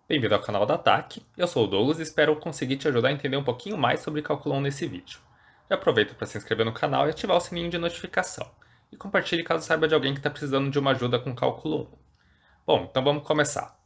Bem-vindo ao canal da TAC, eu sou o Douglas e espero conseguir te ajudar a entender um pouquinho mais sobre Cálculo 1 nesse vídeo. Já aproveita para se inscrever no canal e ativar o sininho de notificação. E compartilhe caso saiba de alguém que está precisando de uma ajuda com Cálculo 1. Bom, então vamos começar.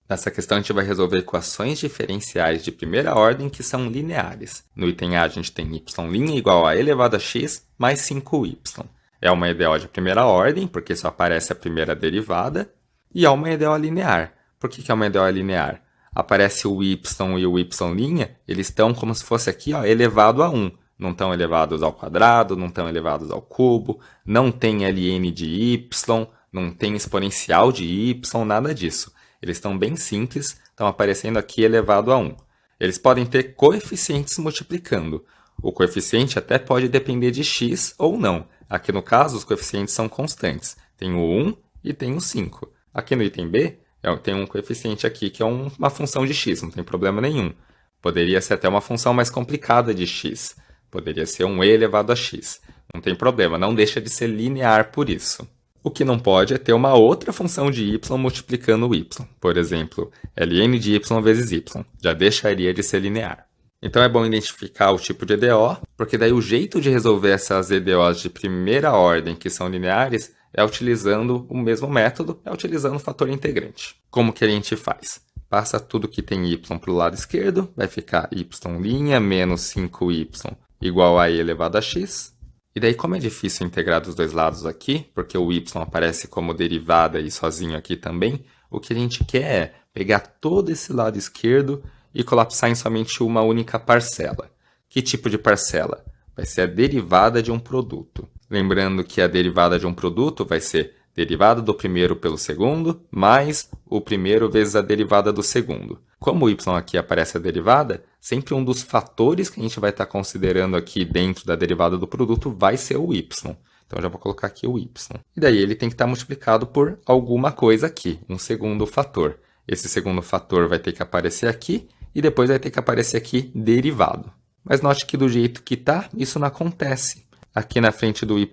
Nessa questão a gente vai resolver equações diferenciais de primeira ordem que são lineares. No item A a gente tem y' igual a elevado a x mais 5y. É uma EDO de primeira ordem, porque só aparece a primeira derivada, e é uma EDO linear. Por que é uma EDO linear? Aparece o y e o y', eles estão como se fosse aqui elevado a 1. Não estão elevados ao quadrado, não estão elevados ao cubo, não tem ln de y, não tem exponencial de y, nada disso. Eles estão bem simples, estão aparecendo aqui elevado a 1. Eles podem ter coeficientes multiplicando. O coeficiente até pode depender de x ou não. Aqui no caso, os coeficientes são constantes. Tem o 1 e tem o 5. Aqui no item B, tem um coeficiente aqui que é uma função de x, não tem problema nenhum. Poderia ser até uma função mais complicada de x. Poderia ser um e elevado a x. Não tem problema, não deixa de ser linear por isso. O que não pode é ter uma outra função de y multiplicando o y. Por exemplo, ln de y vezes y. Já deixaria de ser linear. Então é bom identificar o tipo de EDO, porque daí o jeito de resolver essas EDOs de primeira ordem que são lineares é utilizando o mesmo método, é utilizando o fator integrante. Como que a gente faz? Passa tudo que tem y para o lado esquerdo, vai ficar y' menos 5y igual a e elevado a x. E daí, como é difícil integrar dos dois lados aqui, porque o y aparece como derivada e sozinho aqui também, o que a gente quer é pegar todo esse lado esquerdo e colapsar em somente uma única parcela. Que tipo de parcela? Vai ser a derivada de um produto. Lembrando que a derivada de um produto vai ser derivada do primeiro pelo segundo, mais o primeiro vezes a derivada do segundo. Como o y aqui aparece a derivada, sempre um dos fatores que a gente vai estar considerando aqui dentro da derivada do produto vai ser o y. Então, eu já vou colocar aqui o y. E daí ele tem que estar multiplicado por alguma coisa aqui, um segundo fator. Esse segundo fator vai ter que aparecer aqui e depois vai ter que aparecer aqui derivado. Mas note que do jeito que está, isso não acontece. Aqui na frente do y'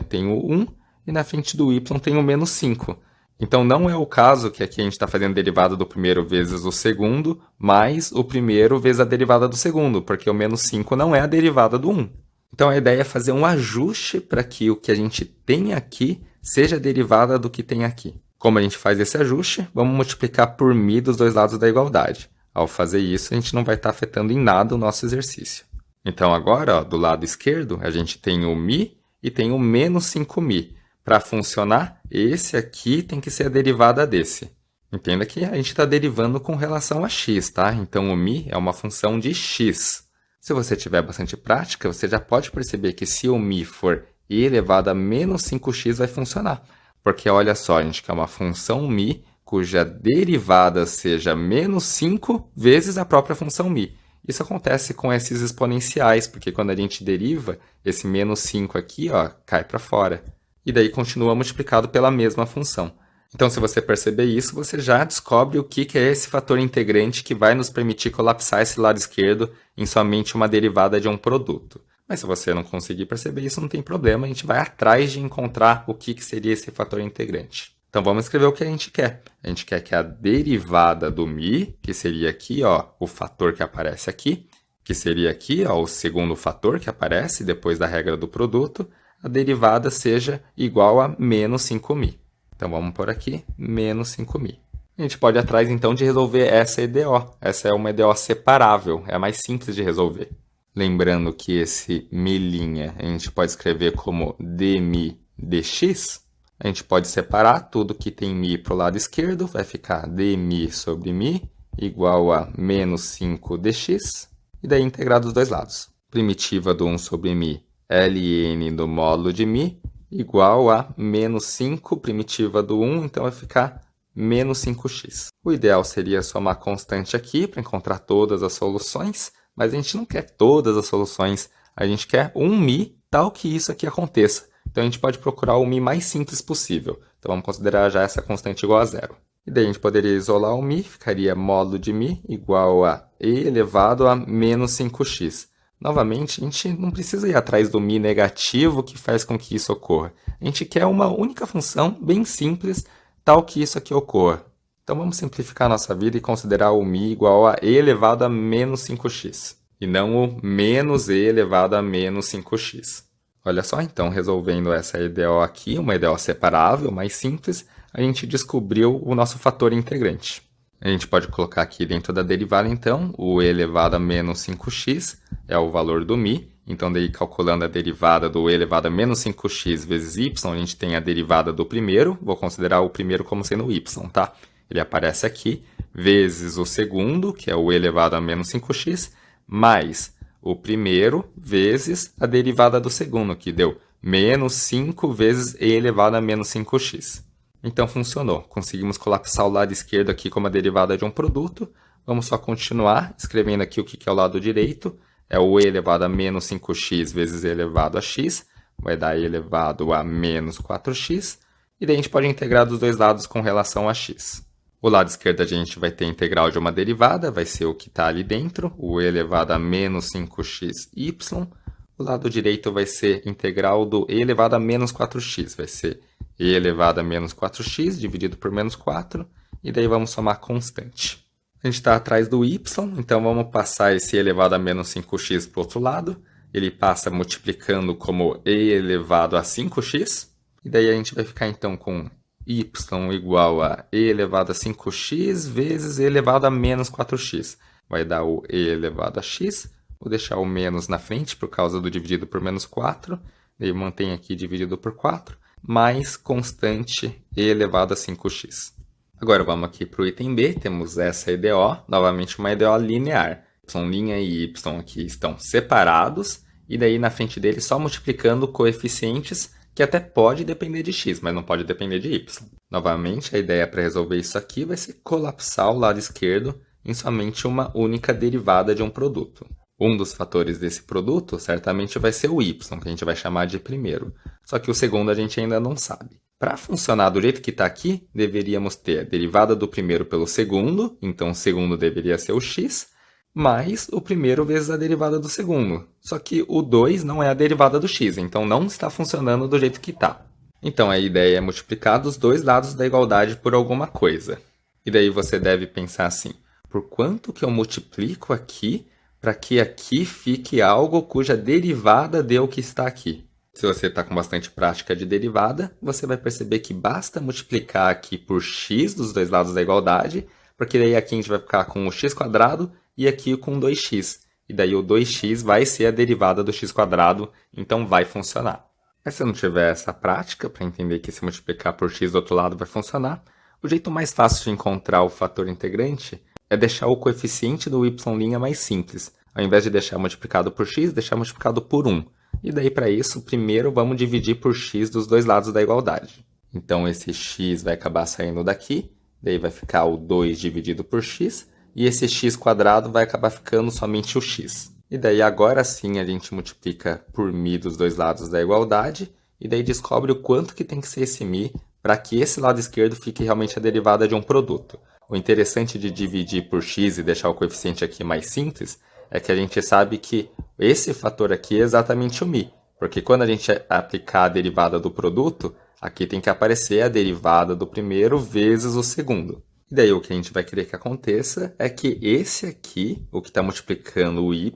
tem o 1 e na frente do y tem o menos 5. Então, não é o caso que aqui a gente está fazendo derivada do primeiro vezes o segundo, mais o primeiro vezes a derivada do segundo, porque o menos 5 não é a derivada do 1. Então, a ideia é fazer um ajuste para que o que a gente tem aqui seja a derivada do que tem aqui. Como a gente faz esse ajuste? Vamos multiplicar por μ dos dois lados da igualdade. Ao fazer isso, a gente não vai estar afetando em nada o nosso exercício. Então, agora, do lado esquerdo, a gente tem o μ e tem o menos 5μ. Para funcionar, esse aqui tem que ser a derivada desse. Entenda que a gente está derivando com relação a x, tá? Então, o μ é uma função de x. Se você tiver bastante prática, você já pode perceber que se o μ for e elevado a menos 5x, vai funcionar. Porque, olha só, a gente quer uma função μ cuja derivada seja menos 5 vezes a própria função μ. Isso acontece com esses exponenciais, porque quando a gente deriva, esse menos 5 aqui cai para fora. E daí continua multiplicado pela mesma função. Então, se você perceber isso, você já descobre o que é esse fator integrante que vai nos permitir colapsar esse lado esquerdo em somente uma derivada de um produto. Mas se você não conseguir perceber isso, não tem problema, a gente vai atrás de encontrar o que seria esse fator integrante. Então, vamos escrever o que a gente quer. A gente quer que a derivada do μ, que seria aqui o fator que aparece aqui, que seria aqui o segundo fator que aparece depois da regra do produto, a derivada seja igual a menos 5μ. Então, vamos por aqui, menos 5μ. A gente pode ir atrás, então, de resolver essa EDO. Essa é uma EDO separável, é a mais simples de resolver. Lembrando que esse μ' a gente pode escrever como dμ dx. A gente pode separar tudo que tem μ para o lado esquerdo, vai ficar dμ sobre μ igual a menos 5 dx. E daí integrar dos dois lados. Primitiva do 1 sobre μ, ln do módulo de μ, igual a menos 5, primitiva do 1, então vai ficar menos 5x. O ideal seria somar constante aqui para encontrar todas as soluções, mas a gente não quer todas as soluções, a gente quer um μ tal que isso aqui aconteça. Então, a gente pode procurar o μ mais simples possível. Então, vamos considerar já essa constante igual a zero. E daí, a gente poderia isolar o μ, ficaria módulo de μ igual a e elevado a menos 5x. Novamente, a gente não precisa ir atrás do μ negativo que faz com que isso ocorra. A gente quer uma única função bem simples, tal que isso aqui ocorra. Então vamos simplificar a nossa vida e considerar o μ igual a e elevado a menos 5x, e não o menos e elevado a menos 5x. Olha só, então, resolvendo essa EDO aqui, uma EDO separável, mais simples, a gente descobriu o nosso fator integrante. A gente pode colocar aqui dentro da derivada, então, o e elevado a menos 5x é o valor do μ. Então, daí, calculando a derivada do e elevado a menos 5x vezes y, a gente tem a derivada do primeiro. Vou considerar o primeiro como sendo y, tá? Ele aparece aqui, vezes o segundo, que é o e elevado a menos 5x, mais o primeiro vezes a derivada do segundo, que deu menos 5 vezes e elevado a menos 5x. Então, funcionou. Conseguimos colapsar o lado esquerdo aqui como a derivada de um produto. Vamos só continuar escrevendo aqui o que é o lado direito. É o e elevado a menos 5x vezes e elevado a x. Vai dar e elevado a menos 4x. E daí a gente pode integrar dos dois lados com relação a x. O lado esquerdo a gente vai ter a integral de uma derivada, vai ser o que está ali dentro, o e elevado a menos 5xy. O lado direito vai ser integral do e elevado a menos 4x, vai ser e elevado a menos 4x dividido por menos 4, e daí vamos somar constante. A gente está atrás do y, então vamos passar esse e elevado a menos 5x para o outro lado. Ele passa multiplicando como e elevado a 5x, e daí a gente vai ficar então com y igual a e elevado a 5x vezes e elevado a menos 4x. Vai dar o e elevado a x. Vou deixar o menos na frente por causa do dividido por menos 4. Daí mantém aqui dividido por 4. Mais constante e elevado a 5x. Agora vamos aqui para o item B. Temos essa EDO. Novamente uma EDO linear. Y' e y aqui estão separados. E daí na frente deles só multiplicando coeficientes, que até pode depender de x, mas não pode depender de y. Novamente, a ideia para resolver isso aqui vai ser colapsar o lado esquerdo em somente uma única derivada de um produto. Um dos fatores desse produto certamente vai ser o y, que a gente vai chamar de primeiro. Só que o segundo a gente ainda não sabe. Para funcionar do jeito que está aqui, deveríamos ter a derivada do primeiro pelo segundo, então o segundo deveria ser o x, mais o primeiro vezes a derivada do segundo. Só que o 2 não é a derivada do x, então não está funcionando do jeito que está. Então a ideia é multiplicar dos dois lados da igualdade por alguma coisa. E daí você deve pensar assim, por quanto que eu multiplico aqui para que aqui fique algo cuja derivada dê o que está aqui? Se você está com bastante prática de derivada, você vai perceber que basta multiplicar aqui por x dos dois lados da igualdade, porque daí aqui a gente vai ficar com o x² e aqui com 2x. E daí o 2x vai ser a derivada do x², então vai funcionar. Mas se eu não tiver essa prática para entender que se multiplicar por x do outro lado vai funcionar, o jeito mais fácil de encontrar o fator integrante é deixar o coeficiente do y' mais simples. Ao invés de deixar multiplicado por x, deixar multiplicado por 1. E daí para isso, primeiro vamos dividir por x dos dois lados da igualdade. Então esse x vai acabar saindo daqui, daí vai ficar o 2 dividido por x, e esse x² vai acabar ficando somente o x. E daí agora sim a gente multiplica por μ dos dois lados da igualdade, e daí descobre o quanto que tem que ser esse μ para que esse lado esquerdo fique realmente a derivada de um produto. O interessante de dividir por x e deixar o coeficiente aqui mais simples é que a gente sabe que esse fator aqui é exatamente o μ, porque quando a gente aplicar a derivada do produto, aqui tem que aparecer a derivada do primeiro vezes o segundo. E daí o que a gente vai querer que aconteça é que esse aqui, o que está multiplicando o y,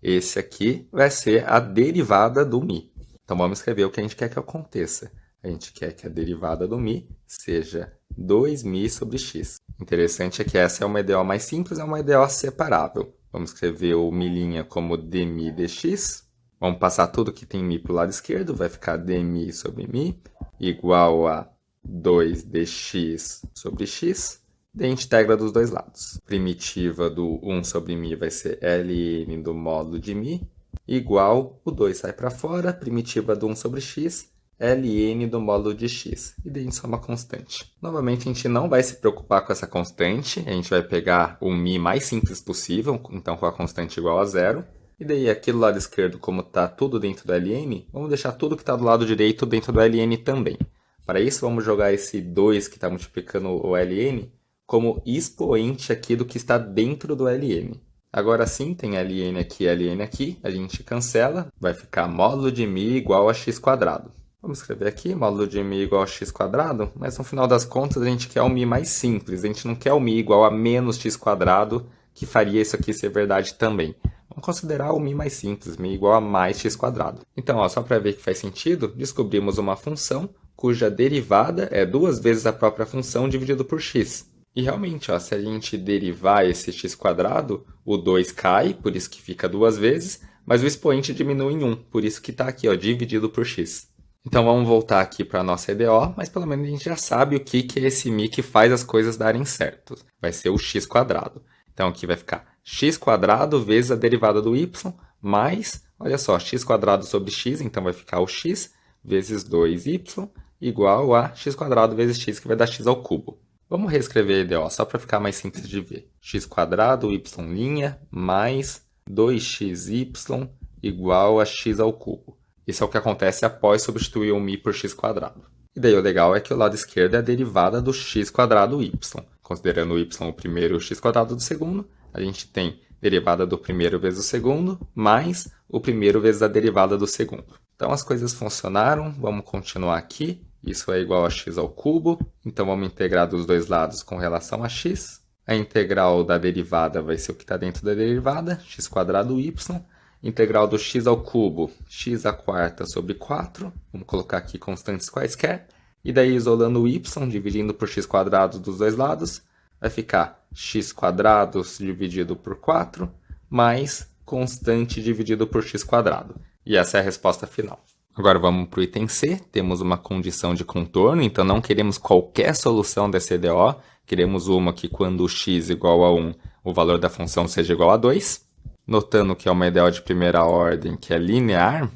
esse aqui vai ser a derivada do μ. Então vamos escrever o que a gente quer que aconteça. A gente quer que a derivada do μ seja 2μ sobre x. Interessante é que essa é uma EDO mais simples, é uma EDO separável. Vamos escrever o μ' como dμ dx. Vamos passar tudo que tem μ para o lado esquerdo, vai ficar dμ sobre μ igual a 2dx sobre x. Daí a gente integra dos dois lados. Primitiva do 1 sobre μ vai ser ln do módulo de μ, igual, o 2 sai para fora, primitiva do 1 sobre x, ln do módulo de x. E daí a gente soma a constante. Novamente, a gente não vai se preocupar com essa constante, a gente vai pegar o μ mais simples possível, então com a constante igual a zero. E daí aqui do lado esquerdo, como está tudo dentro do ln, vamos deixar tudo que está do lado direito dentro do ln também. Para isso, vamos jogar esse 2 que está multiplicando o ln como expoente aqui do que está dentro do ln. Agora sim, tem ln aqui, a gente cancela, vai ficar módulo de μ igual a x². Vamos escrever aqui, módulo de μ igual a x², mas no final das contas a gente quer o μ mais simples, a gente não quer o μ igual a menos x², que faria isso aqui ser verdade também. Vamos considerar o μ mais simples, μ igual a mais x². Então, ó, só para ver que faz sentido, descobrimos uma função cuja derivada é 2 vezes a própria função dividido por x. E realmente, ó, se a gente derivar esse x², o 2 cai, por isso que fica 2 vezes, mas o expoente diminui em 1, por isso que está aqui, ó, dividido por x. Então vamos voltar aqui para a nossa EDO, mas pelo menos a gente já sabe o que é esse μ que faz as coisas darem certo. Vai ser o x². Então aqui vai ficar x² vezes a derivada do y, mais, olha só, x² sobre x, então vai ficar o x vezes 2y igual a x² vezes x, que vai dar x ao cubo. Vamos reescrever a EDO só para ficar mais simples de ver. x² y' mais 2xy igual a x ao cubo. Isso é o que acontece após substituir o μ por x². E daí o legal é que o lado esquerdo é a derivada do x² y. Considerando o y o primeiro e o x² do segundo, a gente tem derivada do primeiro vezes o segundo, mais o primeiro vezes a derivada do segundo. Então as coisas funcionaram, vamos continuar aqui. Isso é igual a x ao cubo, então vamos integrar dos dois lados com relação a x. A integral da derivada vai ser o que está dentro da derivada, x² y. Integral do x ao cubo, x² sobre 4. Vamos colocar aqui constantes quaisquer. E daí, isolando o y, dividindo por x² dos dois lados, vai ficar x² dividido por 4, mais constante dividido por x². E essa é a resposta final. Agora vamos para o item C. Temos uma condição de contorno, então não queremos qualquer solução dessa EDO. Queremos uma que, quando o x igual a 1, o valor da função seja igual a 2. Notando que é uma EDO de primeira ordem que é linear,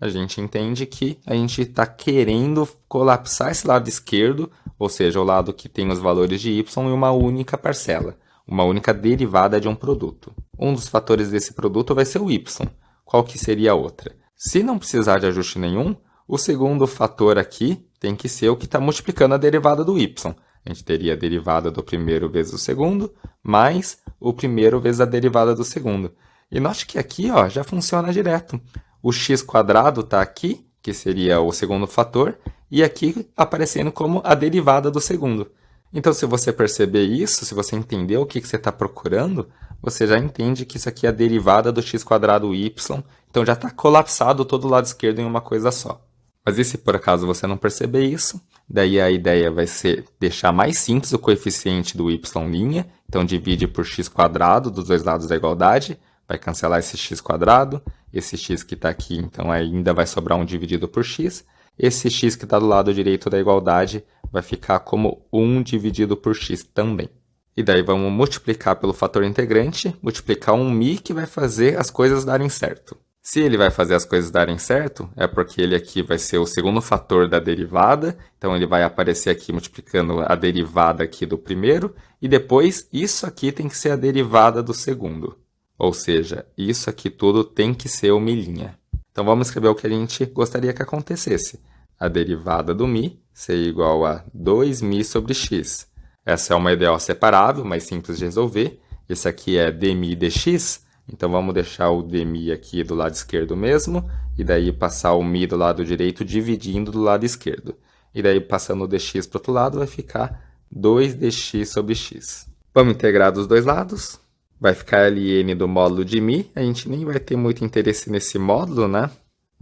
a gente entende que a gente está querendo colapsar esse lado esquerdo, ou seja, o lado que tem os valores de y em uma única parcela, uma única derivada de um produto. Um dos fatores desse produto vai ser o y. Qual que seria a outra? Se não precisar de ajuste nenhum, o segundo fator aqui tem que ser o que está multiplicando a derivada do y. A gente teria a derivada do primeiro vezes o segundo, mais o primeiro vezes a derivada do segundo. E note que aqui, ó, já funciona direto. O x² está aqui, que seria o segundo fator, e aqui aparecendo como a derivada do segundo. Então, se você perceber isso, se você entender o que você está procurando, você já entende que isso aqui é a derivada do x² y, então já está colapsado todo o lado esquerdo em uma coisa só. Mas e se por acaso você não perceber isso? Daí a ideia vai ser deixar mais simples o coeficiente do y', então divide por x² dos dois lados da igualdade, vai cancelar esse x², esse x que está aqui, então ainda vai sobrar um dividido por x. Esse x que está do lado direito da igualdade vai ficar como 1 dividido por x também. E daí vamos multiplicar pelo fator integrante, multiplicar um μ que vai fazer as coisas darem certo. Se ele vai fazer as coisas darem certo, é porque ele aqui vai ser o segundo fator da derivada, então ele vai aparecer aqui multiplicando a derivada aqui do primeiro, e depois isso aqui tem que ser a derivada do segundo. Ou seja, isso aqui tudo tem que ser o μ'. Então vamos escrever o que a gente gostaria que acontecesse. A derivada do μ ser igual a 2μ sobre x. Essa é uma EDO separável, mais simples de resolver. Esse aqui é dμ dx, então vamos deixar o dμ aqui do lado esquerdo mesmo, e daí passar o μ do lado direito dividindo do lado esquerdo. E daí passando o dx para o outro lado vai ficar 2dx sobre x. Vamos integrar dos dois lados. Vai ficar ln do módulo de μ, a gente nem vai ter muito interesse nesse módulo, né?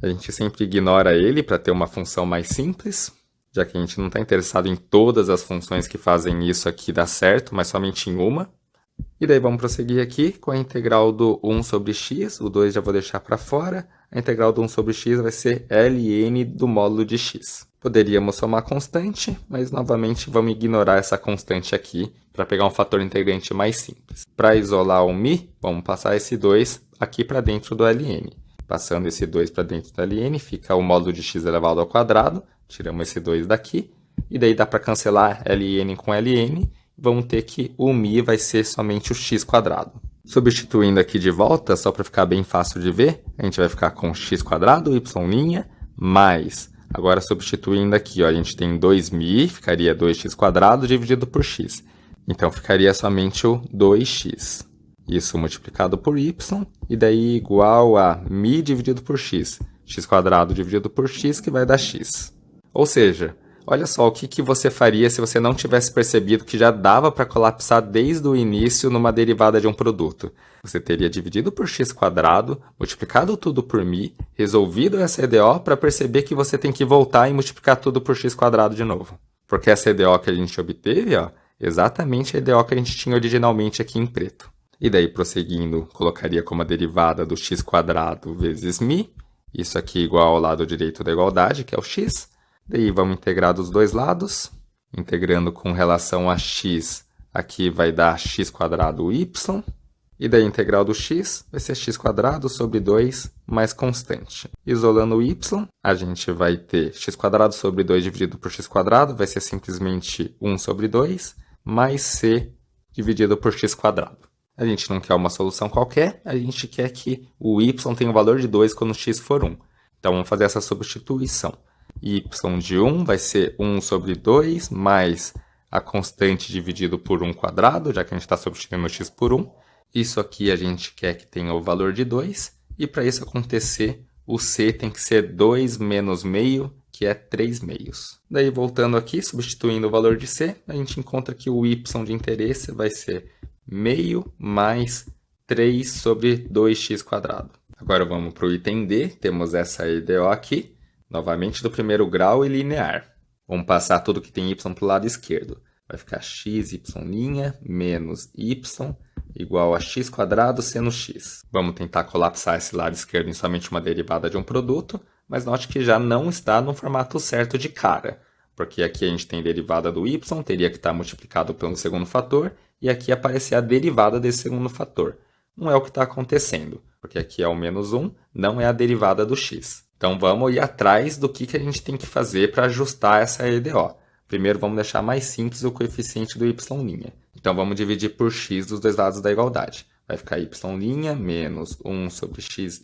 A gente sempre ignora ele para ter uma função mais simples, já que a gente não está interessado em todas as funções que fazem isso aqui dar certo, mas somente em uma. E daí vamos prosseguir aqui com a integral do 1 sobre x, o 2 já vou deixar para fora. A integral do 1 sobre x vai ser ln do módulo de x. Poderíamos somar constante, mas novamente vamos ignorar essa constante aqui para pegar um fator integrante mais simples. Para isolar o μ, vamos passar esse 2 aqui para dentro do ln. Passando esse 2 para dentro do ln, fica o módulo de x elevado ao quadrado. Tiramos esse 2 daqui. E daí dá para cancelar ln com ln. Vamos ter que o μ vai ser somente o x². Substituindo aqui de volta, só para ficar bem fácil de ver, a gente vai ficar com x² y' mais... Agora, substituindo aqui, ó, a gente tem 2μ, ficaria 2x² dividido por x. Então, ficaria somente o 2x. Isso multiplicado por y, e daí igual a μ dividido por x. x² dividido por x, que vai dar x. Ou seja, olha só o que você faria se você não tivesse percebido que já dava para colapsar desde o início numa derivada de um produto. Você teria dividido por x², multiplicado tudo por μ, resolvido essa EDO para perceber que você tem que voltar e multiplicar tudo por x² de novo. Porque essa EDO que a gente obteve, exatamente a EDO que a gente tinha originalmente aqui em preto. E daí, prosseguindo, colocaria como a derivada do x² vezes μ, isso aqui igual ao lado direito da igualdade, que é o x. Daí vamos integrar dos dois lados, integrando com relação a x, aqui vai dar x² y, e daí a integral do x vai ser x² sobre 2 mais constante. Isolando o y, a gente vai ter x² sobre 2 dividido por x², vai ser simplesmente 1 sobre 2, mais c dividido por x². A gente não quer uma solução qualquer, a gente quer que o y tenha o valor de 2 quando x for 1. Então vamos fazer essa substituição. Y de 1 vai ser 1 sobre 2 mais a constante dividido por 1², já que a gente está substituindo x por 1. Isso aqui a gente quer que tenha o valor de 2, e para isso acontecer, o c tem que ser 2 menos meio, que é 3 meios. Daí, voltando aqui, substituindo o valor de c, a gente encontra que o y de vai ser meio mais 3 sobre 2x². Agora vamos para o item D, temos essa EDO aqui, novamente do primeiro grau e linear. Vamos passar tudo que tem y para o lado esquerdo. Vai ficar x, y' menos y igual a x² seno x. Vamos tentar colapsar esse lado esquerdo em somente uma derivada de um produto, mas note que já não está no formato certo de cara, porque aqui a gente tem derivada do y, teria que estar multiplicado pelo segundo fator, e aqui aparecer a derivada desse segundo fator. Não é o que está acontecendo, porque aqui é o menos 1, não é a derivada do x. Então vamos ir atrás do que a gente tem que fazer para ajustar essa EDO. Primeiro vamos deixar mais simples o coeficiente do y'. Então vamos dividir por x dos dois lados da igualdade. Vai ficar y' menos 1 sobre xy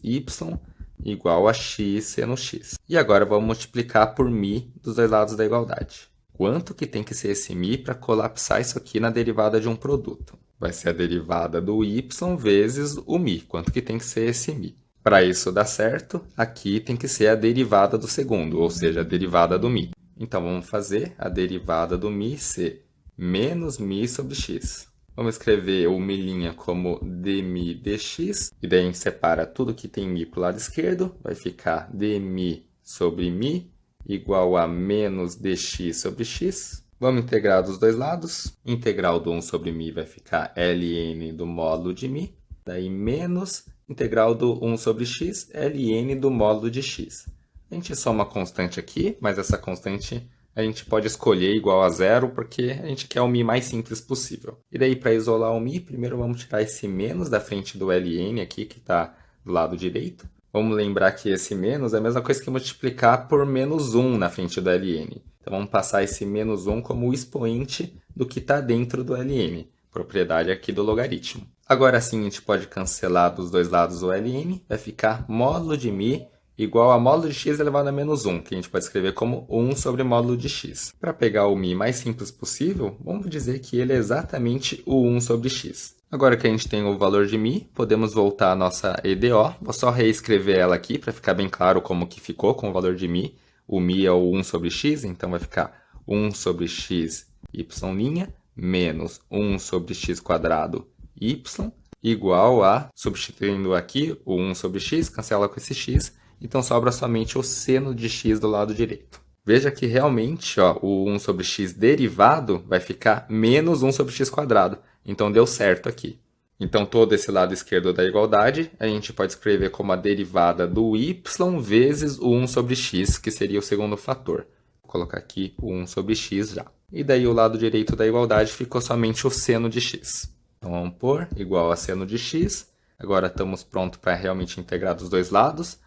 igual a x seno x. E agora vamos multiplicar por μ dos dois lados da igualdade. Quanto que tem que ser esse μ para colapsar isso aqui na derivada de um produto? Vai ser a derivada do y vezes o μ. Quanto que tem que ser esse μ? Para isso dar certo, aqui tem que ser a derivada do segundo, ou seja, a derivada do μ. Então vamos fazer a derivada do μ ser menos μ sobre x. Vamos escrever o μ' como dμ dx, e daí a gente separa tudo que tem μ para o lado esquerdo, vai ficar dμ sobre μ igual a menos dx sobre x. Vamos integrar dos dois lados. Integral do 1 sobre μ vai ficar ln do módulo de μ. Daí menos integral do 1 sobre x, ln do módulo de x. A gente soma uma constante aqui, mas essa constante a gente pode escolher igual a zero, porque a gente quer o μ mais simples possível. E daí, para isolar o μ, primeiro vamos tirar esse menos da frente do ln aqui, que está do lado direito. Vamos lembrar que esse menos é a mesma coisa que multiplicar por menos 1 na frente do ln. Então vamos passar esse menos 1 como o expoente do que está dentro do ln, propriedade aqui do logaritmo. Agora sim a gente pode cancelar dos dois lados o ln, vai ficar módulo de μ igual a módulo de x elevado a menos 1, que a gente pode escrever como 1 sobre módulo de x. Para pegar o μ mais simples possível, vamos dizer que ele é exatamente o 1 sobre x. Agora que a gente tem o valor de μ, podemos voltar à nossa EDO. Vou só reescrever ela aqui para ficar bem claro como que ficou com o valor de μ. O μ é o 1 sobre x, então vai ficar 1 sobre x y' menos 1 sobre x² y igual a, substituindo aqui o 1 sobre x, cancela com esse x, então sobra somente o seno de x do lado direito. Veja que realmente o 1 sobre x derivado vai ficar menos 1 sobre x². Então deu certo aqui. Então todo esse lado esquerdo da igualdade a gente pode escrever como a derivada do y vezes o 1 sobre x, que seria o segundo fator. Vou colocar aqui o 1 sobre x já. E daí o lado direito da igualdade ficou somente o seno de x. Então vamos pôr igual a seno de x. Agora estamos prontos para realmente integrar dos dois lados.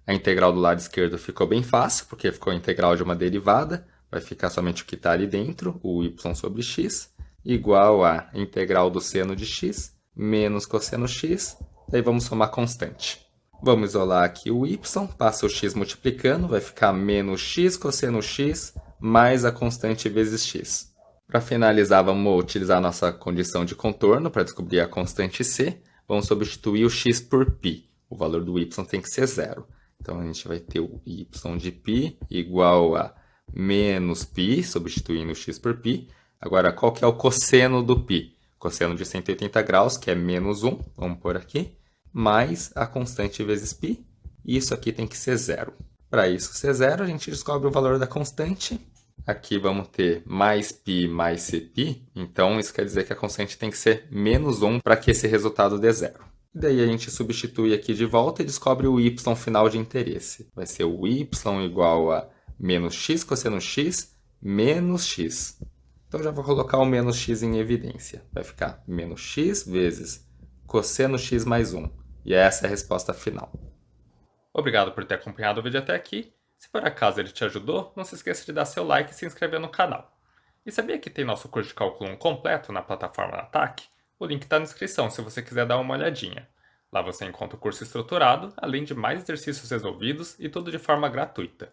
A integral do lado esquerdo ficou bem fácil, porque ficou a integral de uma derivada. Vai ficar somente o que está ali dentro, o y sobre x, igual a integral do seno de x, menos cosseno x. Daí vamos somar constante. Vamos isolar aqui o y, passa o x multiplicando, vai ficar menos x cosseno x, mais a constante vezes x. Para finalizar, vamos utilizar a nossa condição de contorno para descobrir a constante c. Vamos substituir o x por π. O valor do y tem que ser zero. Então, a gente vai ter o y de π igual a menos π, substituindo o x por π. Agora, qual que é o cosseno do π? Cosseno de 180 graus, que é menos 1, vamos pôr aqui, mais a constante vezes π, e isso aqui tem que ser zero. Para isso ser zero, a gente descobre o valor da constante. Aqui vamos ter mais π mais cπ, então isso quer dizer que a constante tem que ser menos 1 para que esse resultado dê zero. Daí a gente substitui aqui de volta e descobre o y final de interesse. Vai ser o y igual a menos x cosseno x menos x. Então já vou colocar o menos x em evidência. Vai ficar menos x vezes cosseno x mais 1. E essa é a resposta final. Obrigado por ter acompanhado o vídeo até aqui. Se por acaso ele te ajudou, não se esqueça de dar seu like e se inscrever no canal. E sabia que tem nosso curso de cálculo 1 completo na plataforma Ataque? O link está na descrição se você quiser dar uma olhadinha. Lá você encontra o curso estruturado, além de mais exercícios resolvidos e tudo de forma gratuita.